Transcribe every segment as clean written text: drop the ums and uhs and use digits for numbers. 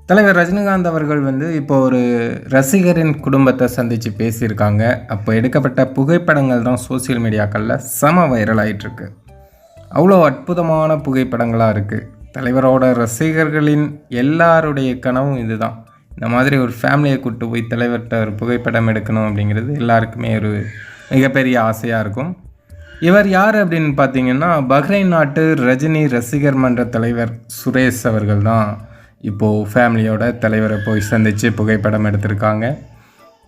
தலைவர் ரஜினிகாந்த் அவர்கள் வந்து இப்போ ஒரு ரசிகரின் குடும்பத்தை சந்தித்து பேசியிருக்காங்க. அப்போ எடுக்கப்பட்ட புகைப்படங்கள் தான் சோசியல் மீடியாக்களில் செம வைரல் ஆகிட்டுருக்கு. அவ்வளோ அற்புதமான புகைப்படங்களாக இருக்குது. தலைவரோட ரசிகர்களின் எல்லாருடைய கனவும் இதுதான். இந்த மாதிரி ஒரு ஃபேமிலியை கூப்பிட்டு போய் தலைவர்கிட்ட ஒரு புகைப்படம் எடுக்கணும் அப்படிங்கிறது எல்லாருக்குமே ஒரு மிகப்பெரிய ஆசையாக இருக்கும். இவர் யார் அப்படின்னு பார்த்தீங்கன்னா, பஹ்ரைன் நாட்டு ரஜினி ரசிகர் மன்ற தலைவர் சுரேஷ் அவர்கள் தான் இப்போது ஃபேமிலியோட தலைவரை போய் சந்தித்து புகைப்படம் எடுத்திருக்காங்க.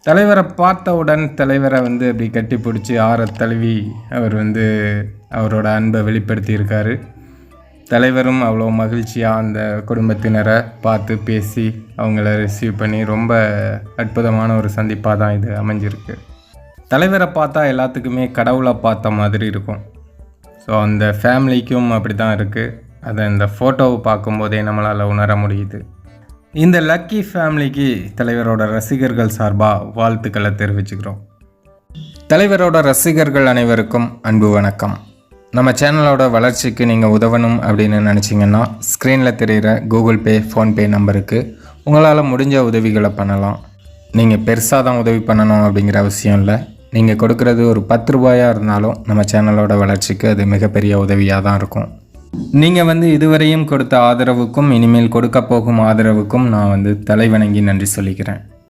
தலைவரை பார்த்தவுடன் தலைவரை வந்து அப்படி கட்டி பிடிச்சி ஆற தழுவி அவர் வந்து அவரோட அன்பை வெளிப்படுத்தியிருக்காரு. தலைவரும் அவ்வளோ மகிழ்ச்சியாக அந்த குடும்பத்தினரை பார்த்து பேசி அவங்கள ரிசீவ் பண்ணி ரொம்ப அற்புதமான ஒரு சந்திப்பாக தான் இது அமைஞ்சிருக்கு. தலைவரை பார்த்தா எல்லாத்துக்குமே கடவுளை பார்த்த மாதிரி இருக்கும். ஸோ அந்த ஃபேமிலிக்கும் அப்படி தான் இருக்குது. அதை இந்த ஃபோட்டோவை பார்க்கும்போதே நம்மளால் உணர முடியுது. இந்த லக்கி ஃபேமிலிக்கு தலைவரோட ரசிகர்கள் சார்பாக வாழ்த்துக்களை தெரிவிச்சுக்கிறோம். தலைவரோட ரசிகர்கள் அனைவருக்கும் அன்பு வணக்கம். நம்ம சேனலோட வளர்ச்சிக்கு நீங்கள் உதவணும் அப்படின்னு நினச்சிங்கன்னா ஸ்க்ரீனில் தெரிகிற கூகுள் பே, ஃபோன்பே நம்பருக்கு உங்களால் முடிஞ்ச உதவிகளை பண்ணலாம். நீங்கள் பெருசாக தான் உதவி பண்ணணும் அப்படிங்கிற அவசியம் இல்லை. நீங்கள் கொடுக்குறது ஒரு 10 ரூபாயாக இருந்தாலும் நம்ம சேனலோட வளர்ச்சிக்கு அது மிகப்பெரிய உதவியாக தான் இருக்கும். நீங்கள் வந்து இதுவரையும் கொடுத்த ஆதரவுக்கும் இனிமேல் கொடுக்க போகும் ஆதரவுக்கும் நான் வந்து தலைவணங்கி நன்றி சொல்லிக்கிறேன்.